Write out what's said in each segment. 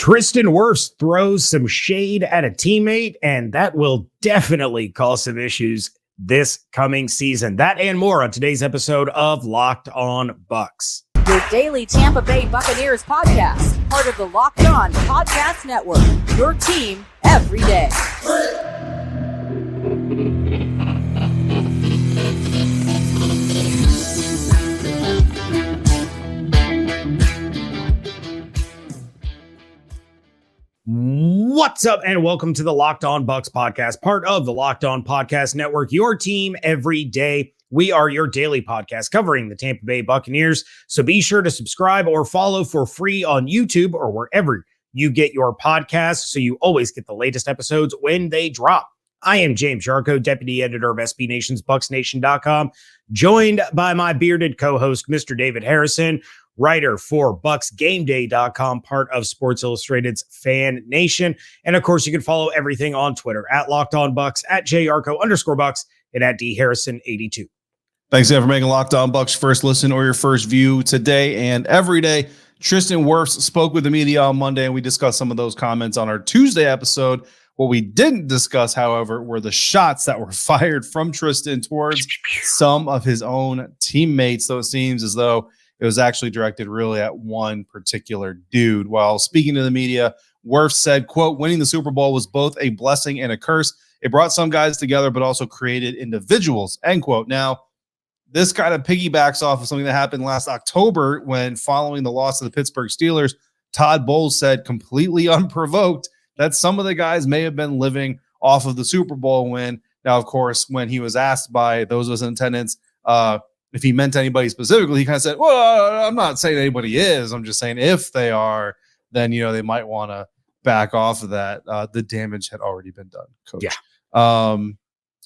Tristan Wirfs throws some shade at a teammate, and that will definitely cause some issues this coming season. That and more on today's episode of Locked On Bucs. Your daily Tampa Bay Buccaneers podcast, part of the Locked On Podcast Network, your team every day. What's up, and welcome to the Locked On Bucs podcast, part of the Locked On Podcast Network, your team every day. We are your daily podcast covering the Tampa Bay Buccaneers, so be sure to subscribe or follow for free on YouTube or wherever you get your podcasts so you always get the latest episodes when they drop. I am James Jarko, deputy editor of SB Nation's BucsNation.com, joined by my bearded co-host, Mr. David Harrison, writer for BucsGameDay.com, part of Sports Illustrated's Fan Nation. And of course, you can follow everything on Twitter at Locked On Bucs, at JArco_Bucs, and at DHarrison82. Thanks again for making Locked On Bucs first listen or your first view today and every day. Tristan Wirfs spoke with the media on Monday, and we discussed some of those comments on our Tuesday episode. What we didn't discuss, however, were the shots that were fired from Tristan towards some of his own teammates. So it seems as though it was actually directed really at one particular dude. While speaking to the media, Wirfs said, quote, "Winning the Super Bowl was both a blessing and a curse. It brought some guys together, but also created individuals," end quote. Now, this kind of piggybacks off of something that happened last October when, following the loss of the Pittsburgh Steelers, Todd Bowles said completely unprovoked that some of the guys may have been living off of the Super Bowl win. Now, of course, when he was asked by those of us in attendance if he meant anybody specifically, he kind of said, "Well, I'm not saying anybody is. I'm just saying if they are, then, they might want to back off of that." The damage had already been done, Coach. Yeah.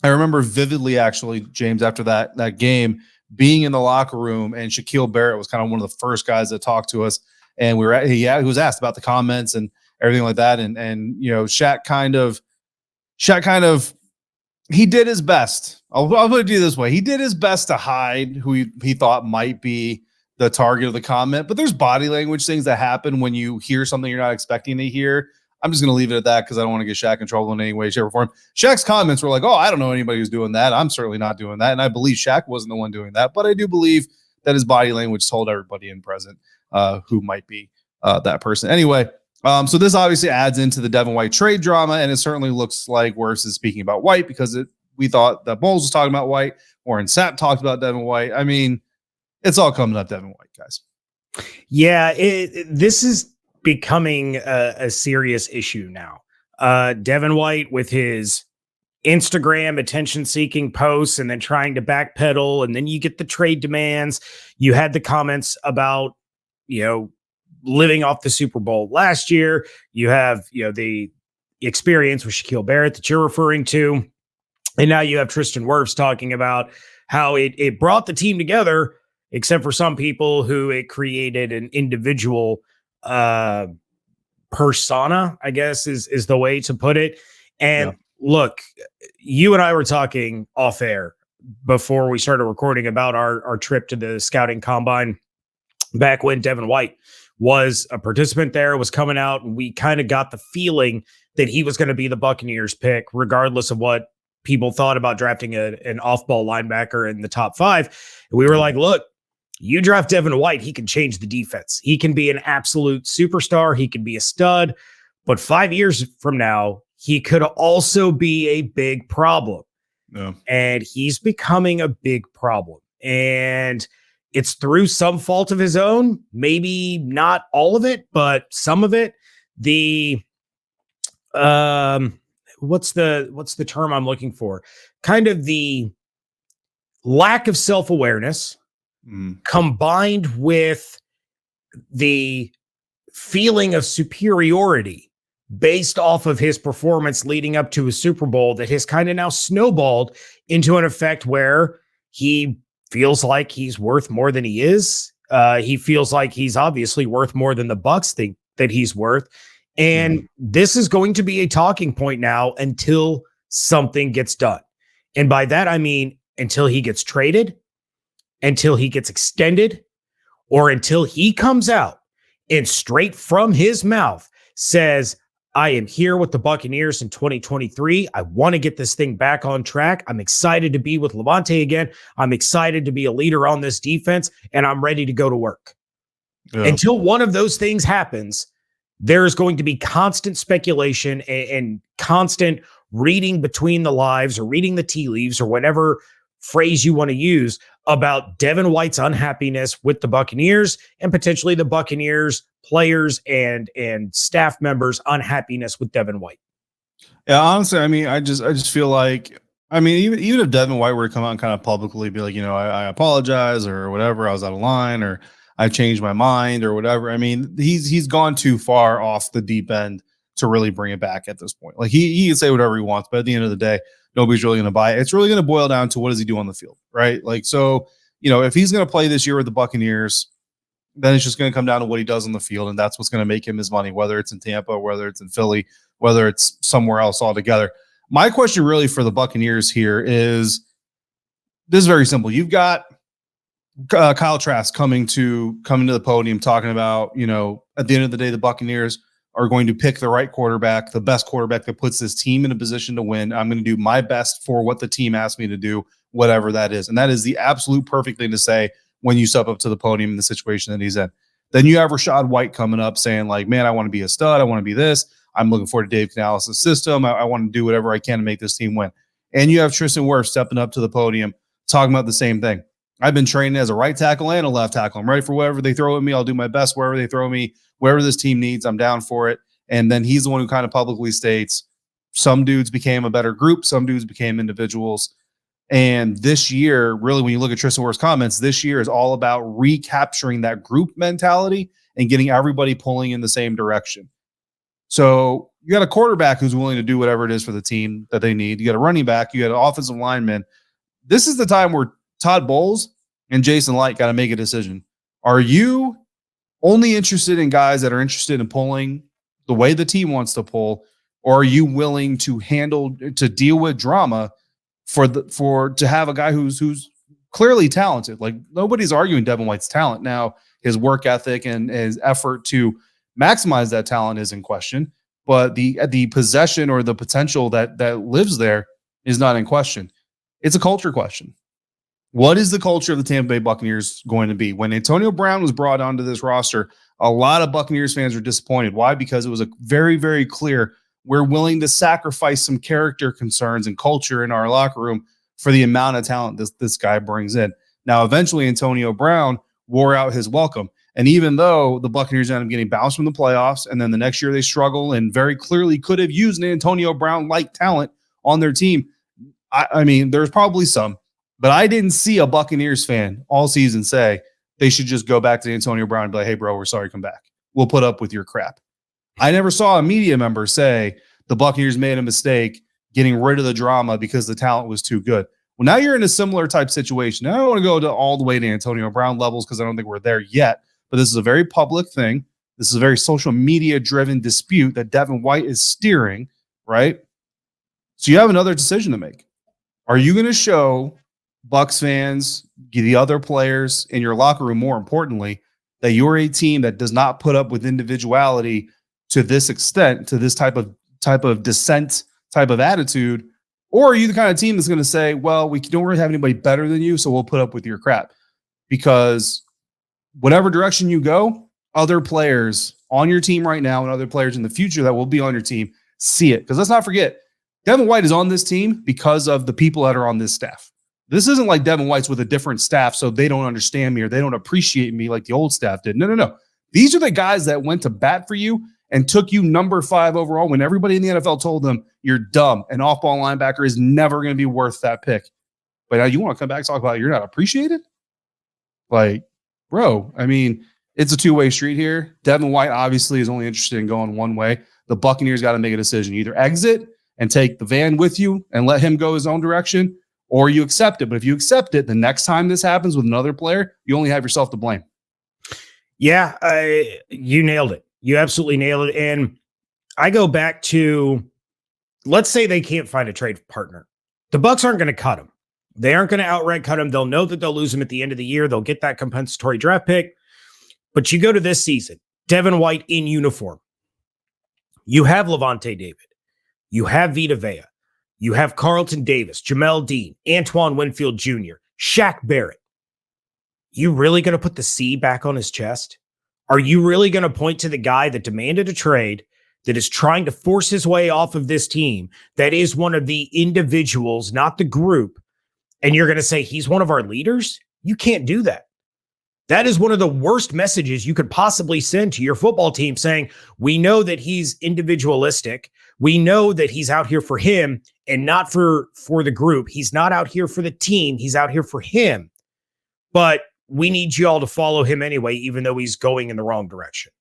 I remember vividly, actually, James, after that game, being in the locker room, and Shaquille Barrett was kind of one of the first guys that talked to us, and he was asked about the comments and everything like that, and Shaq kind of he did his best. I'll put it to you this way: he did his best to hide who he thought might be the target of the comment. But there's body language things that happen when you hear something you're not expecting to hear. I'm just going to leave it at that because I don't want to get Shaq in trouble in any way, shape, or form. Shaq's comments were like, "Oh, I don't know anybody who's doing that. I'm certainly not doing that." And I believe Shaq wasn't the one doing that, but I do believe that his body language told everybody in present who might be that person. Anyway, so this obviously adds into the Devin White trade drama, and it certainly looks like Wirfs is speaking about White because we thought that Bowles was talking about White. Warren Sapp talked about Devin White. I mean, it's all coming up Devin White, guys. Yeah, this is becoming a serious issue now. Devin White with his Instagram attention-seeking posts and then trying to backpedal, and then you get the trade demands. You had the comments about, living off the Super Bowl last year. You have, the experience with Shaquille Barrett that you're referring to. And now you have Tristan Wirfs talking about how it brought the team together, except for some people who it created an individual persona, I guess is the way to put it. And Look, you and I were talking off air before we started recording about our trip to the scouting combine back when Devin White was a participant there, was coming out, and we kind of got the feeling that he was going to be the Buccaneers pick, regardless of what people thought about drafting an off-ball linebacker in the top 5. And we were like, look, you draft Devin White, he can change the defense. He can be an absolute superstar. He can be a stud. But 5 years from now, he could also be a big problem. Yeah. And he's becoming a big problem. And it's through some fault of his own, maybe not all of it, but some of it. The what's the term I'm looking for? Kind of the lack of self-awareness combined with the feeling of superiority based off of his performance leading up to a Super Bowl that has kind of now snowballed into an effect where he feels like he's worth more than he is. He feels like he's obviously worth more than the Bucs think that he's worth. And this is going to be a talking point now until something gets done. And by that, I mean, until he gets traded, until he gets extended, or until he comes out and straight from his mouth says, I am here with the Buccaneers in 2023. I want to get this thing back on track. I'm excited to be with Levante again. I'm excited to be a leader on this defense, and I'm ready to go to work. Yeah. Until one of those things happens, there is going to be constant speculation and constant reading between the lives or reading the tea leaves or whatever phrase you want to use about Devin White's unhappiness with the Buccaneers and potentially the Buccaneers players and staff members' unhappiness with Devin White. Yeah, honestly, I mean, I just feel like, I mean, even if Devin White were to come out and kind of publicly be like, I apologize or whatever, I was out of line or I changed my mind or whatever. I mean, he's gone too far off the deep end to really bring it back at this point. Like he can say whatever he wants, but at the end of the day, nobody's really going to buy it. It's really going to boil down to what does he do on the field, right? Like, so, if he's going to play this year with the Buccaneers, then it's just going to come down to what he does on the field, and that's what's going to make him his money, whether it's in Tampa, whether it's in Philly, whether it's somewhere else altogether. My question really for the Buccaneers here is, this is very simple. You've got Kyle Trask coming to the podium talking about, at the end of the day, the Buccaneers are going to pick the right quarterback, the best quarterback that puts this team in a position to win. I'm going to do my best for what the team asked me to do, whatever that is. And that is the absolute perfect thing to say when you step up to the podium in the situation that he's in. Then you have Rachaad White coming up saying like, man, I want to be a stud. I want to be this. I'm looking forward to Dave Canales' system. I want to do whatever I can to make this team win. And you have Tristan Wirfs stepping up to the podium talking about the same thing. I've been training as a right tackle and a left tackle. I'm ready for whatever they throw at me. I'll do my best wherever they throw me, wherever this team needs. I'm down for it. And then he's the one who kind of publicly states some dudes became a better group. Some dudes became individuals. And this year, really, when you look at Tristan Wirfs' comments, this year is all about recapturing that group mentality and getting everybody pulling in the same direction. So you got a quarterback who's willing to do whatever it is for the team that they need. You got a running back. You got an offensive lineman. This is the time where Todd Bowles and Jason Light got to make a decision. Are you only interested in guys that are interested in pulling the way the team wants to pull, or are you willing to deal with drama to have a guy who's clearly talented? Like, nobody's arguing Devin White's talent. Now, his work ethic and his effort to maximize that talent is in question, but the possession or the potential that lives there is not in question. It's a culture question. What is the culture of the Tampa Bay Buccaneers going to be? When Antonio Brown was brought onto this roster, a lot of Buccaneers fans were disappointed. Why? Because it was a very, very clear, we're willing to sacrifice some character concerns and culture in our locker room for the amount of talent this guy brings in. Now, eventually, Antonio Brown wore out his welcome. And even though the Buccaneers ended up getting bounced from the playoffs, and then the next year they struggle and very clearly could have used an Antonio Brown-like talent on their team, I mean, there's probably some, but I didn't see a Buccaneers fan all season say they should just go back to Antonio Brown and be like, hey, bro, we're sorry, come back. We'll put up with your crap. I never saw a media member say the Buccaneers made a mistake getting rid of the drama because the talent was too good. Well, now you're in a similar type situation. I don't want to go all the way to Antonio Brown levels because I don't think we're there yet, but this is a very public thing. This is a very social media-driven dispute that Devin White is steering, right? So you have another decision to make. Are you going to show Bucs fans, the other players in your locker room, more importantly, that you're a team that does not put up with individuality to this extent, to this type of dissent type of attitude? Or are you the kind of team that's going to say, well, we don't really have anybody better than you, so we'll put up with your crap? Because whatever direction you go, other players on your team right now and other players in the future that will be on your team see it. Because let's not forget, Devin White is on this team because of the people that are on this staff. This isn't like Devin White's with a different staff, so they don't understand me or they don't appreciate me like the old staff did. No. These are the guys that went to bat for you and took you number 5 overall when everybody in the NFL told them you're dumb. An off-ball linebacker is never going to be worth that pick. But now you want to come back and talk about you're not appreciated? Like, bro, I mean, it's a two-way street here. Devin White obviously is only interested in going one way. The Buccaneers got to make a decision. You either exit and take the van with you and let him go his own direction, or you accept it. But if you accept it, the next time this happens with another player, you only have yourself to blame. Yeah, you nailed it. You absolutely nailed it. And I go back to, let's say they can't find a trade partner. The Bucs aren't going to cut him. They aren't going to outright cut him. They'll know that they'll lose him at the end of the year. They'll get that compensatory draft pick. But you go to this season, Devin White in uniform. You have Levante David. You have Vita Vea. You have Carlton Davis, Jamel Dean, Antoine Winfield Jr., Shaq Barrett. You really going to put the C back on his chest? Are you really going to point to the guy that demanded a trade, that is trying to force his way off of this team, that is one of the individuals, not the group, and you're going to say he's one of our leaders? You can't do that. That is one of the worst messages you could possibly send to your football team, saying, we know that he's individualistic. We know that he's out here for him and not for the group. He's not out here for the team. He's out here for him. But we need you all to follow him anyway, even though he's going in the wrong direction.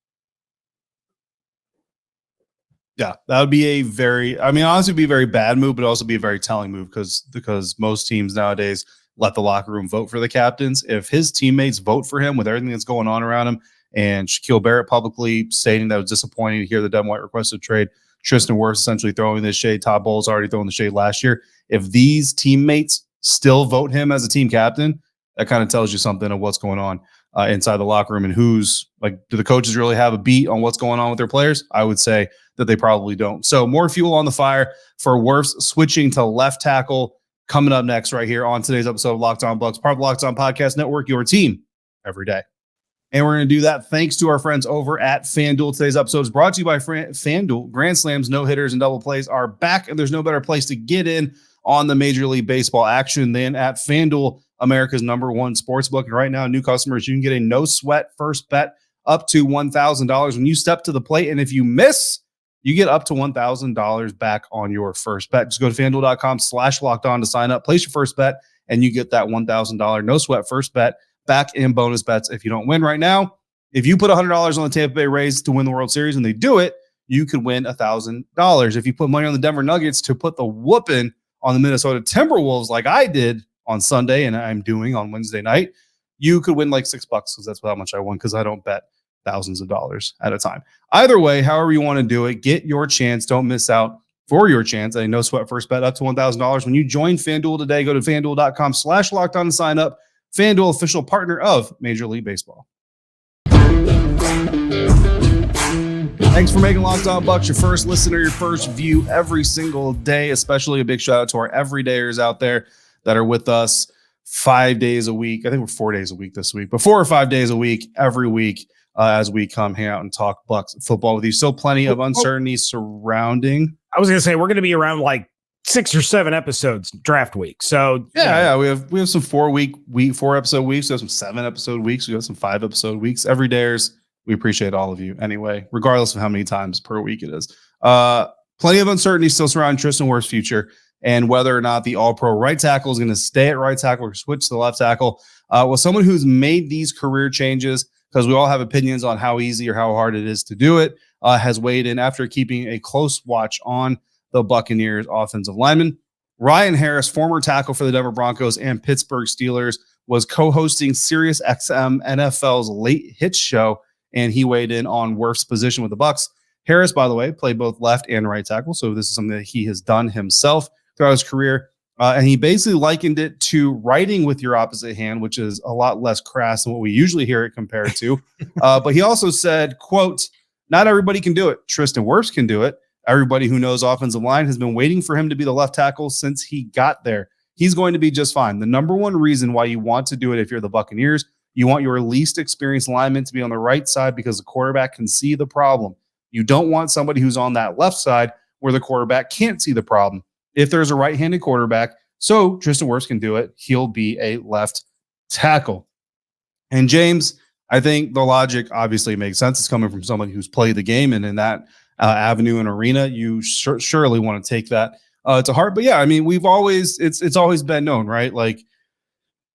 Yeah, that would be honestly be a very bad move, but also be a very telling move because most teams nowadays let the locker room vote for the captains. If his teammates vote for him with everything that's going on around him, and Shaquille Barrett publicly stating that it was disappointing to hear the Devin White requested trade, Tristan Wirfs essentially throwing this shade, Todd Bowles already throwing the shade last year. If these teammates still vote him as a team captain, that kind of tells you something of what's going on inside the locker room and who's like, do the coaches really have a beat on what's going on with their players? I would say that they probably don't. So more fuel on the fire for Wirfs switching to left tackle coming up next right here on today's episode of Locked On Bucs, part of the Locked On Podcast Network, your team every day. And we're going to do that thanks to our friends over at FanDuel. Today's episode is brought to you by FanDuel. Grand slams, no-hitters, and double plays are back, and there's no better place to get in on the Major League Baseball action than at FanDuel, America's #1 sportsbook. And right now, new customers, you can get a no-sweat first bet up to $1,000 when you step to the plate. And if you miss, you get up to $1,000 back on your first bet. Just go to FanDuel.com/lockedon to sign up, place your first bet, and you get that $1,000 no-sweat first bet back in bonus bets if you don't win right now. If you put $100 on the Tampa Bay Rays to win the World Series and they do it, you could win $1,000. If you put money on the Denver Nuggets to put the whooping on the Minnesota Timberwolves like I did on Sunday and I'm doing on Wednesday night, you could win like $6 because that's how much I won because I don't bet thousands of dollars at a time. Either way, however you want to do it, get your chance. Don't miss out for your chance. A no sweat first bet up to $1,000 when you join FanDuel today. Go to FanDuel.com/lockedon to sign up. FanDuel, official partner of Major League Baseball. Thanks for making Locked On Bucs your first listener, your first view every single day. Especially a big shout out to our everydayers out there that are with us 5 days a week. I think we're 4 days a week this week, but 4 or 5 days a week, every week. As we come hang out and talk Bucs football with you. So plenty of uncertainty surrounding. I was going to say, we're going to be around like 6 or 7 episodes draft week. So yeah, we have some 4 episode weeks. We have some 7 episode weeks. We have some 5 episode weeks. Everydayers, we appreciate all of you anyway, regardless of how many times per week it is. Plenty of uncertainty still surrounding Tristan Wirfs' future and whether or not the all-pro right tackle is going to stay at right tackle or switch to the left tackle. Well, someone who's made these career changes, because we all have opinions on how easy or how hard it is to do it, has weighed in after keeping a close watch on the Buccaneers offensive lineman. Ryan Harris, former tackle for the Denver Broncos and Pittsburgh Steelers, was co-hosting SiriusXM NFL's Late Hits show, and he weighed in on Wirfs' position with the Bucs. Harris, by the way, played both left and right tackle, so this is something that he has done himself throughout his career. And he basically likened it to writing with your opposite hand, which is a lot less crass than what we usually hear it compared to. But he also said, quote, "Not everybody can do it. Tristan Wirfs can do it. Everybody who knows offensive line has been waiting for him to be the left tackle since he got there. He's going to be just fine. The number one reason why you want to do it if you're the Buccaneers, you want your least experienced lineman to be on the right side because the quarterback can see the problem. You don't want somebody who's on that left side where the quarterback can't see the problem. If there's a right-handed quarterback, so Tristan Wirfs can do it, he'll be a left tackle." And James, I think the logic obviously makes sense. It's coming from somebody who's played the game, and in that avenue and arena, you surely want to take that to heart. But yeah, I mean, it's always been known, right? Like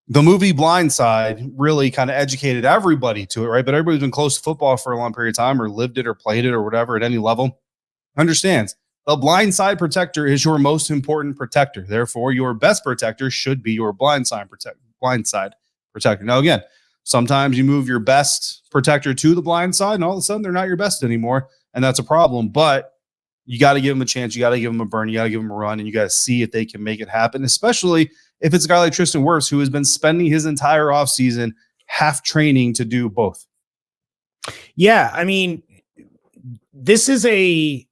the movie Blind Side really kind of educated everybody to it, right? But everybody who's been close to football for a long period of time or lived it or played it or whatever at any level understands. The blind side protector is your most important protector. Therefore, your best protector should be your blind side protector. Now, again, sometimes you move your best protector to the blind side, and all of a sudden they're not your best anymore, and that's a problem. But you got to give them a chance. You got to give them a burn. You got to give them a run, and you got to see if they can make it happen, especially if it's a guy like Tristan Wirfs, who has been spending his entire offseason half training to do both. Yeah, I mean, this is a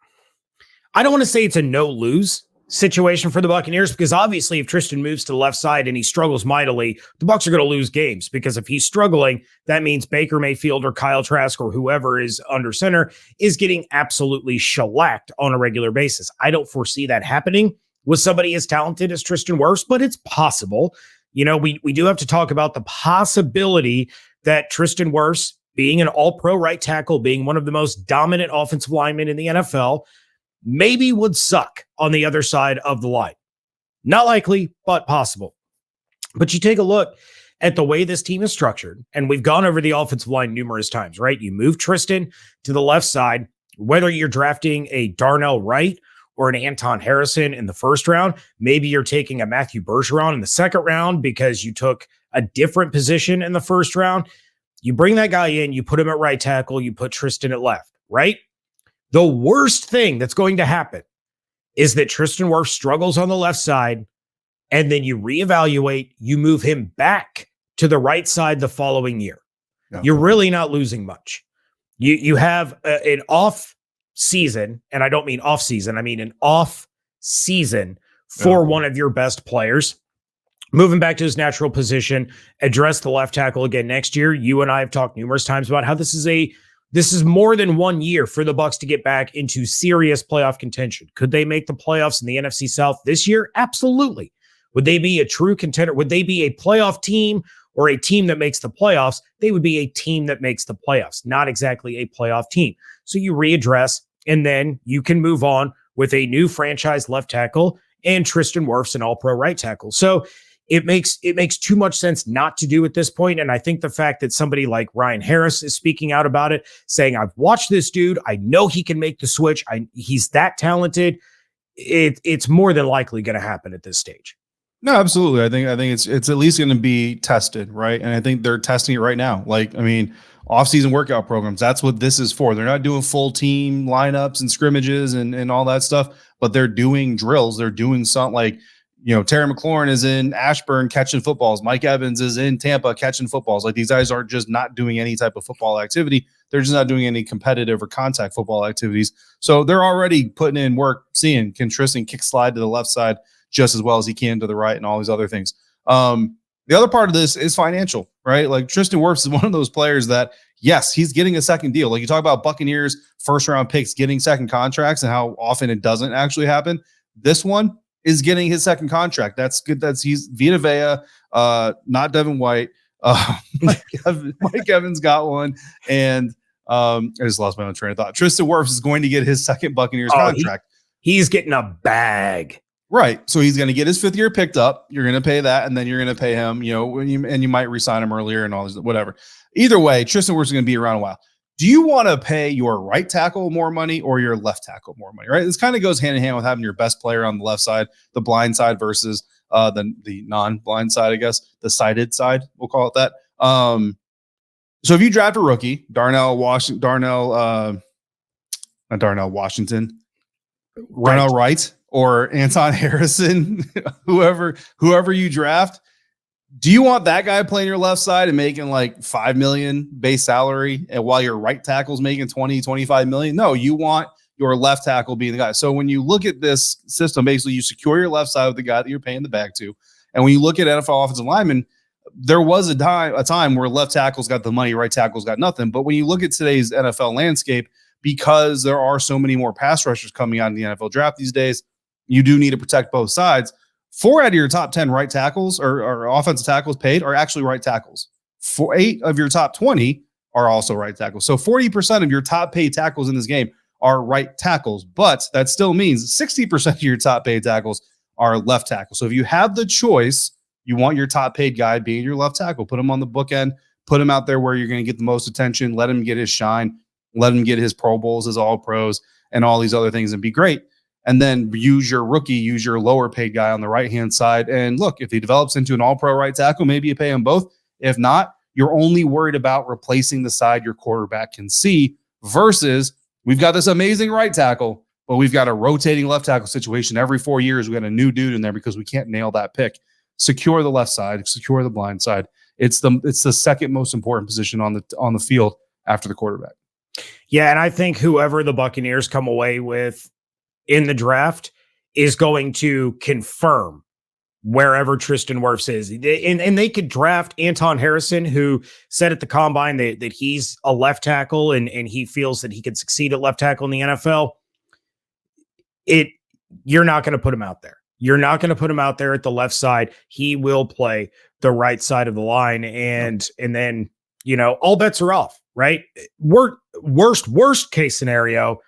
I don't want to say it's a no-lose situation for the Buccaneers, because obviously if Tristan moves to the left side and he struggles mightily, the Bucs are going to lose games, because if he's struggling, that means Baker Mayfield or Kyle Trask or whoever is under center is getting absolutely shellacked on a regular basis. I don't foresee that happening with somebody as talented as Tristan Wirfs, but it's possible. You know, we do have to talk about the possibility that Tristan Wirfs, being an all-pro right tackle, being one of the most dominant offensive linemen in the NFL, maybe would suck on the other side of the line. Not likely, but possible. But you take a look at the way this team is structured, and we've gone over the offensive line numerous times, right? You move Tristan to the left side, whether you're drafting a Darnell Wright or an Anton Harrison in the first round, maybe you're taking a Matthew Bergeron in the second round because you took a different position in the first round. You bring that guy in, you put him at right tackle, you put Tristan at left, right? The worst thing that's going to happen is that Tristan Wirfs struggles on the left side, and then you reevaluate, you move him back to the right side the following year. Yeah. You're really not losing much. You have an off season, and I don't mean off season, I mean an off season for one of your best players. Move him back to his natural position, address the left tackle again next year. You and I have talked numerous times about how this is more than 1 year for the Bucs to get back into serious playoff contention. Could they make the playoffs in the NFC South this year? Absolutely. Would they be a true contender? Would they be a playoff team or a team that makes the playoffs? They would be a team that makes the playoffs, not exactly a playoff team. So you readdress, and then you can move on with a new franchise left tackle and Tristan Wirfs, an all-pro right tackle. So it makes too much sense not to do at this point. And I think the fact that somebody like Ryan Harris is speaking out about it, saying, I've watched this dude, I know he can make the switch, he's that talented, it's more than likely going to happen at this stage. No, absolutely. I think it's at least going to be tested, right? And I think they're testing it right now. Like, I mean, off-season workout programs, that's what this is for. They're not doing full team lineups and scrimmages and all that stuff, but they're doing drills. They're doing something like, you know, Terry McLaurin is in Ashburn catching footballs. Mike Evans is in Tampa catching footballs. Like, these guys aren't just not doing any type of football activity. They're just not doing any competitive or contact football activities. So they're already putting in work, seeing, can Tristan kick slide to the left side just as well as he can to the right and all these other things. The other part of this is financial, right? Like, Tristan Wirfs is one of those players that, yes, he's getting a second deal. Like, you talk about Buccaneers first round picks getting second contracts and how often it doesn't actually happen. This one is getting his second contract. That's good. He's Vita Vea, not Devin White. Mike Evans got one. And I just lost my own train of thought. Tristan Wirfs is going to get his second Buccaneers contract. He's getting a bag. Right. So he's going to get his 5th year picked up. You're going to pay that, and then you're going to pay him, you know, and you might resign him earlier and all this, whatever. Either way, Tristan Wirfs is going to be around a while. Do you want to pay your right tackle more money or your left tackle more money, right? This kind of goes hand in hand with having your best player on the left side, the blind side versus the non-blind side, I guess, the sighted side, we'll call it that. So if you draft a rookie, Darnell Wright or Anton Harrison, whoever you draft, do you want that guy playing your left side and making like $5 million base salary, and while your right tackle's making $20-25 million? No, you want your left tackle being the guy. So when you look at this system, basically you secure your left side with the guy that you're paying the bag to. And when you look at NFL offensive linemen, there was a time where left tackles got the money, right tackles got nothing. But when you look at today's NFL landscape, because there are so many more pass rushers coming out in the NFL draft these days, you do need to protect both sides. 4 out of your top 10 right tackles or offensive tackles paid are actually right tackles. 8 of your top 20 are also right tackles. So 40% of your top paid tackles in this game are right tackles, but that still means 60% of your top paid tackles are left tackles. So if you have the choice, you want your top paid guy being your left tackle, put him on the bookend, put him out there where you're going to get the most attention, let him get his shine, let him get his Pro Bowls, his All Pros, and all these other things and be great. And then use your rookie, use your lower paid guy on the right-hand side. And look, if he develops into an all-pro right tackle, maybe you pay him both. If not, you're only worried about replacing the side your quarterback can see versus we've got this amazing right tackle, but we've got a rotating left tackle situation. Every 4 years, we got a new dude in there because we can't nail that pick. Secure the left side, secure the blind side. It's the second most important position on the field after the quarterback. Yeah, and I think whoever the Buccaneers come away with in the draft is going to confirm wherever Tristan Wirfs is. And they could draft Anton Harrison, who said at the combine that he's a left tackle and he feels that he could succeed at left tackle in the NFL. You're not going to put him out there. You're not going to put him out there at the left side. He will play the right side of the line. And then, all bets are off, right? Worst case scenario,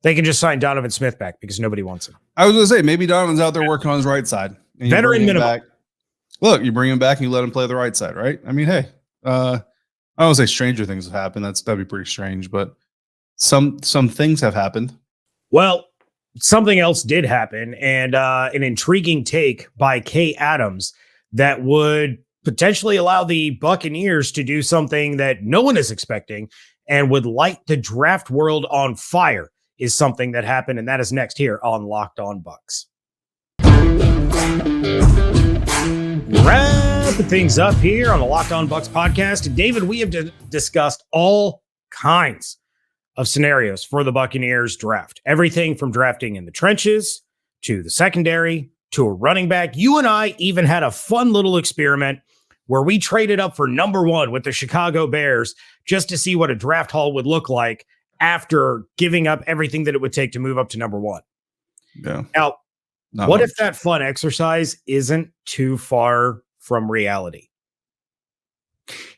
they can just sign Donovan Smith back because nobody wants him. I was going to say, maybe Donovan's out there working on his right side. Veteran minimum. Look, you bring him back and you let him play the right side, right? I mean, hey, I don't say stranger things have happened. That'd be pretty strange, but some things have happened. Well, something else did happen, and an intriguing take by Kay Adams that would potentially allow the Buccaneers to do something that no one is expecting and would light the draft world on fire is something that happened, and that is next here on Locked On Bucs. Wrapping things up here on the Locked On Bucs podcast. David, we have discussed all kinds of scenarios for the Buccaneers draft. Everything from drafting in the trenches to the secondary to a running back. You and I even had a fun little experiment where we traded up for number 1 with the Chicago Bears just to see what a draft haul would look like after giving up everything that it would take to move up to number 1. Yeah. Now, what if that fun exercise isn't too far from reality?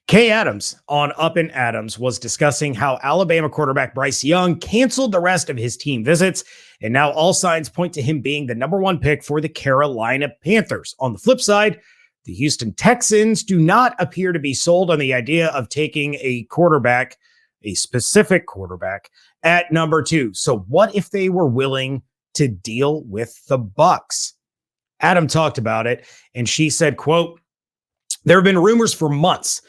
Kay Adams on Up and Adams was discussing how Alabama quarterback Bryce Young canceled the rest of his team visits, and now all signs point to him being the number 1 pick for the Carolina Panthers. On the flip side, the Houston Texans do not appear to be sold on the idea of taking a quarterback, a specific quarterback, at number 2. So what if they were willing to deal with the Bucs? Adam talked about it, and she said, quote, "There have been rumors for months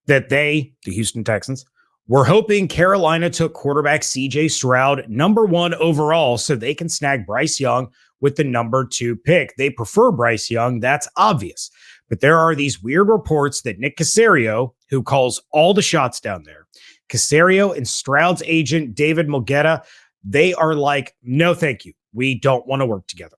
that they, the Houston Texans, were hoping Carolina took quarterback CJ Stroud number 1 overall so they can snag Bryce Young with the number 2 pick. They prefer Bryce Young, that's obvious. But there are these weird reports that Nick Caserio, who calls all the shots down there, Caserio and Stroud's agent, David Mulgeta, they are like, no, thank you. We don't want to work together.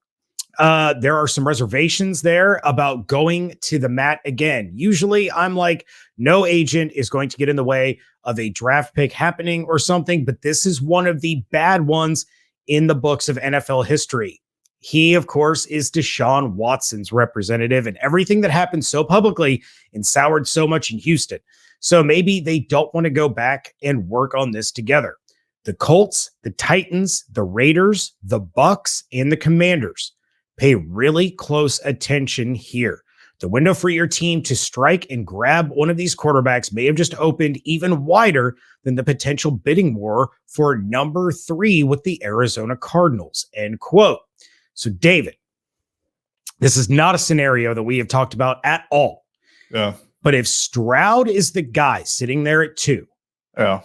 There are some reservations there about going to the mat again. Usually I'm like, no agent is going to get in the way of a draft pick happening or something, but this is one of the bad ones in the books of NFL history. He, of course, is Deshaun Watson's representative, and everything that happened so publicly and soured so much in Houston. So maybe they don't want to go back and work on this together. The Colts, the Titans, the Raiders, the Bucs, and the Commanders pay really close attention here. The window for your team to strike and grab one of these quarterbacks may have just opened even wider than the potential bidding war for number 3 with the Arizona Cardinals, end quote. So, David, this is not a scenario that we have talked about at all. Yeah. But if Stroud is the guy sitting there at 2, yeah,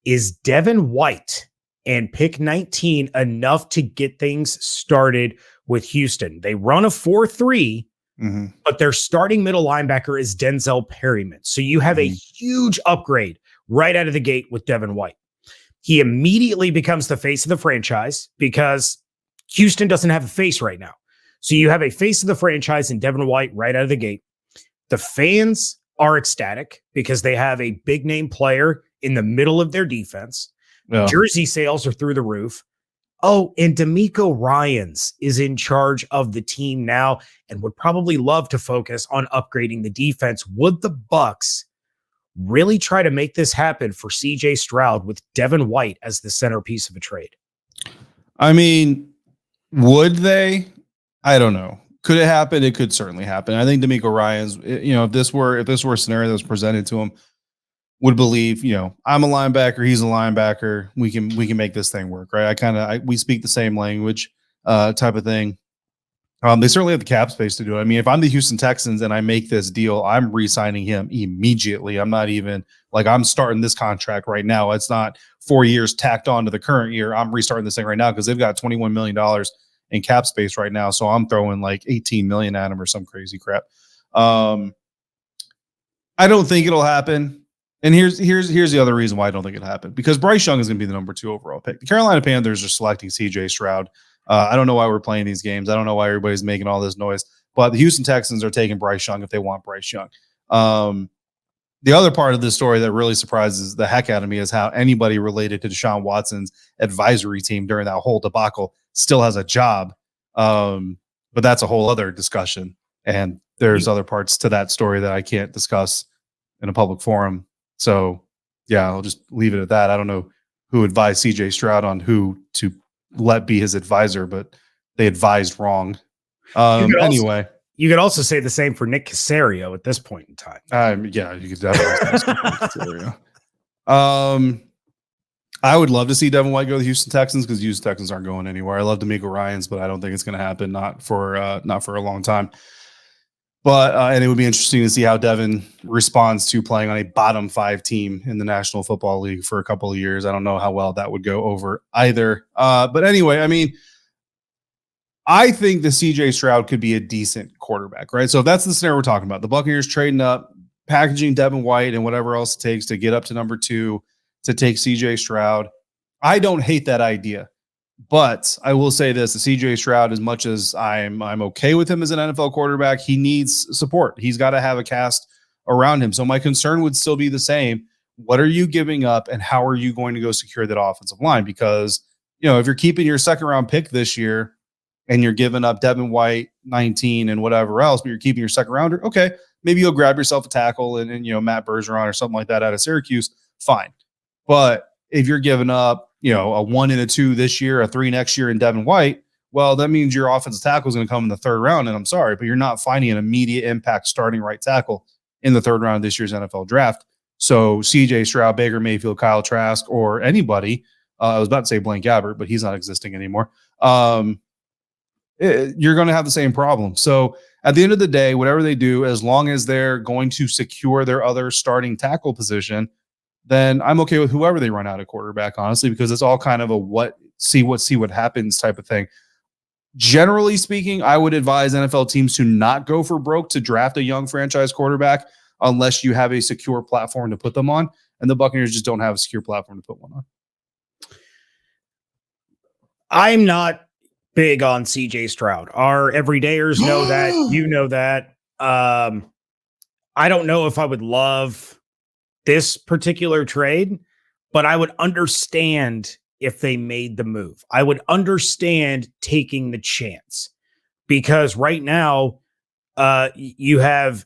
is Devin White and pick 19 enough to get things started with Houston? They run a 4-3, but their starting middle linebacker is Denzel Perryman. So you have a huge upgrade right out of the gate with Devin White. He immediately becomes the face of the franchise because Houston doesn't have a face right now. So you have a face of the franchise in Devin White right out of the gate. The fans are ecstatic because they have a big name player in the middle of their defense. Yeah. Jersey sales are through the roof. Oh, and DeMeco Ryans is in charge of the team now and would probably love to focus on upgrading the defense. Would the Bucs really try to make this happen for CJ Stroud with Devin White as the centerpiece of a trade? I mean, would they? I don't know. Could it happen? It could certainly happen. I think DeMeco Ryans, if this were a scenario that was presented to him, would believe, I'm a linebacker, he's a linebacker. We can make this thing work, right? We speak the same language, type of thing. They certainly have the cap space to do it. I mean, if I'm the Houston Texans and I make this deal, I'm re-signing him immediately. I'm not even I'm starting this contract right now. It's not 4 years tacked on to the current year. I'm restarting this thing right now because they've got $21 million in cap space right now. So I'm throwing like $18 million at him or some crazy crap. I don't think it'll happen. And here's the other reason why I don't think it'll happen. Because Bryce Young is going to be the number 2 overall pick. The Carolina Panthers are selecting CJ Stroud I don't know why we're playing these games. I don't know why everybody's making all this noise. But the Houston Texans are taking Bryce Young if they want Bryce Young. The other part of this story that really surprises the heck out of me is how anybody related to Deshaun Watson's advisory team during that whole debacle still has a job. But that's a whole other discussion. And there's other parts to that story that I can't discuss in a public forum. So, yeah, I'll just leave it at that. I don't know who advised CJ Stroud on who to let be his advisor, but they advised wrong. Anyway. You could also say the same for Nick Caserio at this point in time. Yeah, you could definitely say Caserio. I would love to see Devin White go to the Houston Texans because Houston Texans aren't going anywhere. I love D'Amico Ryans, but I don't think it's going to happen. Not for a long time. But and it would be interesting to see how Devin responds to playing on a bottom 5 team in the National Football League for a couple of years. I don't know how well that would go over either. But anyway, I mean, I think the CJ Stroud could be a decent quarterback, right? So if that's the scenario we're talking about, the Buccaneers trading up, packaging Devin White and whatever else it takes to get up to number 2 to take CJ Stroud. I don't hate that idea, but I will say this: the CJ Stroud, as much as I'm okay with him as an NFL quarterback, he needs support. He's got to have a cast around him. So my concern would still be the same. What are you giving up, and how are you going to go secure that offensive line? Because, if you're keeping your second round pick this year, and you're giving up Devin White, 19, and whatever else, but you're keeping your second rounder, okay, maybe you'll grab yourself a tackle and Matt Bergeron or something like that out of Syracuse, fine. But if you're giving up, a 1 and a 2 this year, a 3 next year in Devin White, well, that means your offensive tackle is going to come in the 3rd round, and I'm sorry, but you're not finding an immediate impact starting right tackle in the 3rd round of this year's NFL draft. So CJ Stroud, Baker Mayfield, Kyle Trask, or anybody, I was about to say Blaine Gabbert, but he's not existing anymore. You're going to have the same problem. So at the end of the day, whatever they do, as long as they're going to secure their other starting tackle position, then I'm okay with whoever they run out at quarterback, honestly, because it's all kind of a see what happens type of thing. Generally speaking, I would advise NFL teams to not go for broke to draft a young franchise quarterback unless you have a secure platform to put them on. And the Buccaneers just don't have a secure platform to put one on. I'm not big on CJ Stroud. Our everydayers know that. You know that. I don't know if I would love this particular trade, but I would understand if they made the move. I would understand taking the chance, because right now you have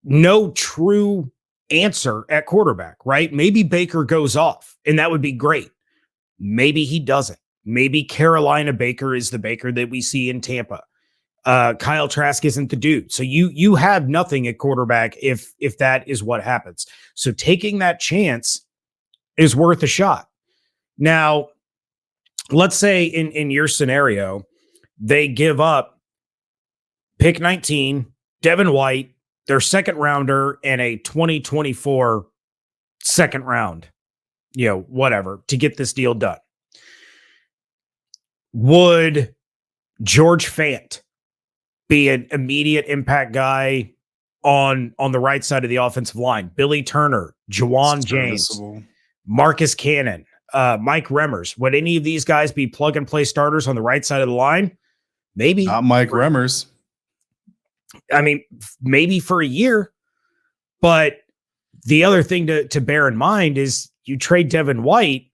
no true answer at quarterback, right? Maybe Baker goes off, and that would be great. Maybe he doesn't. Maybe Carolina Baker is the Baker that we see in Tampa. Kyle Trask isn't the dude. So you have nothing at quarterback if that is what happens. So taking that chance is worth a shot. Now, let's say in your scenario, they give up pick 19, Devin White, their second rounder, and a 2024 second round, whatever, to get this deal done. Would George Fant be an immediate impact guy on the right side of the offensive line? Billy Turner, Juwan James, Marcus Cannon, Mike Remmers. Would any of these guys be plug and play starters on the right side of the line? Maybe. Not Mike Remmers. I mean, maybe for a year. But the other thing to bear in mind is you trade Devin White,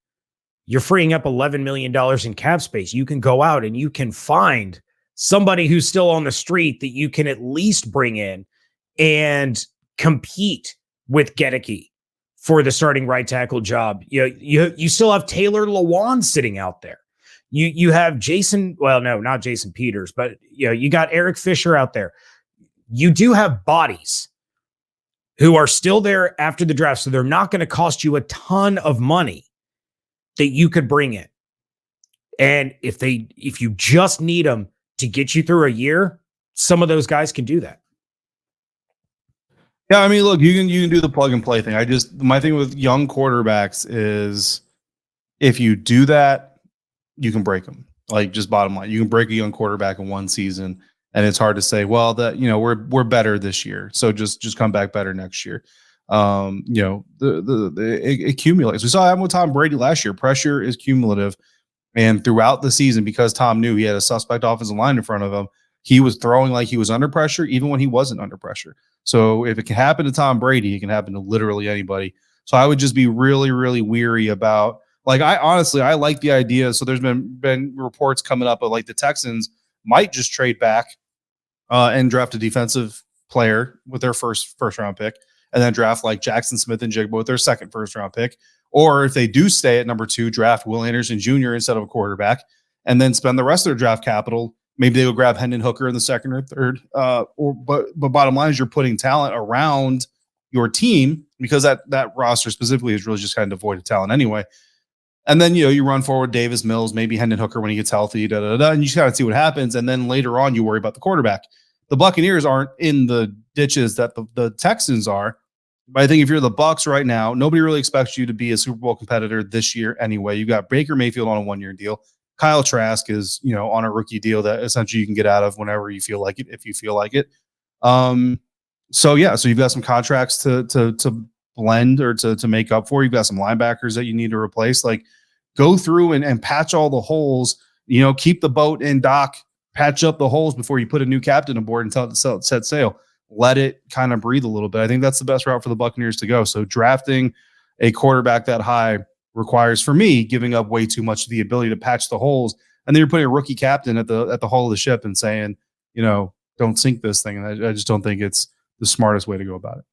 you're freeing up $11 million in cap space. You can go out and you can find somebody who's still on the street that you can at least bring in and compete with Gedeke for the starting right tackle job. You still have Taylor Lewan sitting out there. You have Jason, well, no, not Jason Peters, but you got Eric Fisher out there. You do have bodies who are still there after the draft, so they're not going to cost you a ton of money that you could bring in. And if you just need them to get you through a year, some of those guys can do that. Yeah, I mean, look, you can do the plug and play thing. My thing with young quarterbacks is if you do that, you can break them. Like, just bottom line, you can break a young quarterback in one season, and it's hard to say, well, that we're better this year, so just come back better next year. It accumulates. We saw that with Tom Brady last year. Pressure is cumulative. And throughout the season, because Tom knew he had a suspect offensive line in front of him, he was throwing like he was under pressure, even when he wasn't under pressure. So if it can happen to Tom Brady, it can happen to literally anybody. So I would just be really, really weary about, like, I like the idea. So there's been reports coming up of like the Texans might just trade back and draft a defensive player with their first round pick, and then draft like Jackson Smith and Jigba with their second first round pick. Or if they do stay at number 2, draft Will Anderson Jr. instead of a quarterback, and then spend the rest of their draft capital. Maybe they will grab Hendon Hooker in the second or third. But bottom line is you're putting talent around your team, because that roster specifically is really just kind of devoid of talent anyway. And then, you run forward Davis Mills, maybe Hendon Hooker when he gets healthy, and you just kind of see what happens. And then later on, you worry about the quarterback. The Buccaneers aren't in the ditches that the Texans are. But I think if you're the Bucs right now, nobody really expects you to be a Super Bowl competitor this year anyway. You got Baker Mayfield on a 1-year deal. Kyle Trask is, on a rookie deal that essentially you can get out of whenever you feel like it, if you feel like it. So you've got some contracts to blend or to make up for. You've got some linebackers that you need to replace. Like, go through and patch all the holes. Keep the boat in dock, patch up the holes before you put a new captain aboard and tell it to set sail. Let it kind of breathe a little bit. I think that's the best route for the Buccaneers to go. So drafting a quarterback that high requires, for me, giving up way too much of the ability to patch the holes. And then you're putting a rookie captain at the hull of the ship and saying, don't sink this thing. And I just don't think it's the smartest way to go about it.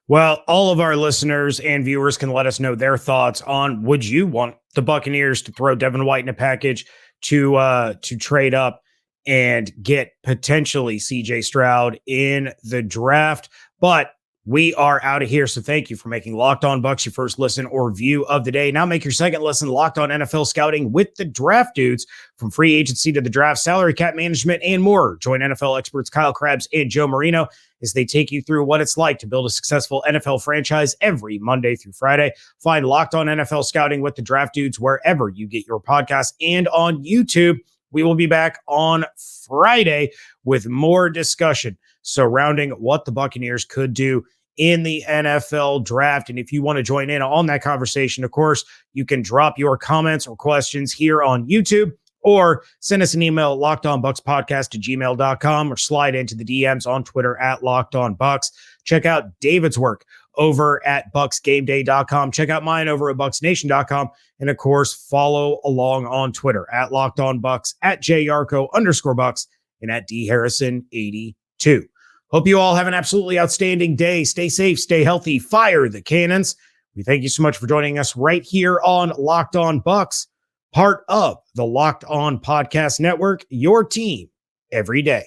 Well, all of our listeners and viewers can let us know their thoughts on, would you want the Buccaneers to throw Devin White in a package to trade up and get potentially CJ Stroud in the draft? But we are out of here. So thank you for making Locked On Bucs your first listen or view of the day. Now make your second listen Locked On NFL Scouting with the Draft Dudes. From free agency to the draft, salary cap management, and more. Join NFL experts Kyle Krabs and Joe Marino as they take you through what it's like to build a successful NFL franchise every Monday through Friday. Find Locked On NFL Scouting with the Draft Dudes wherever you get your podcasts and on YouTube. We will be back on Friday with more discussion surrounding what the Buccaneers could do in the NFL draft. And if you want to join in on that conversation, of course, you can drop your comments or questions here on YouTube, or send us an email at lockedonbuckspodcast@gmail.com, or slide into the DMs on Twitter at LockedOnBucks. Check out David's work over at BucsGameDay.com. Check out mine over at BucsNation.com. And of course, follow along on Twitter at LockedOnBucks, at JYarko_Bucks, and at DHarrison82. Hope you all have an absolutely outstanding day. Stay safe, stay healthy, fire the cannons. We thank you so much for joining us right here on Locked On Bucs, part of the Locked On Podcast Network, your team every day.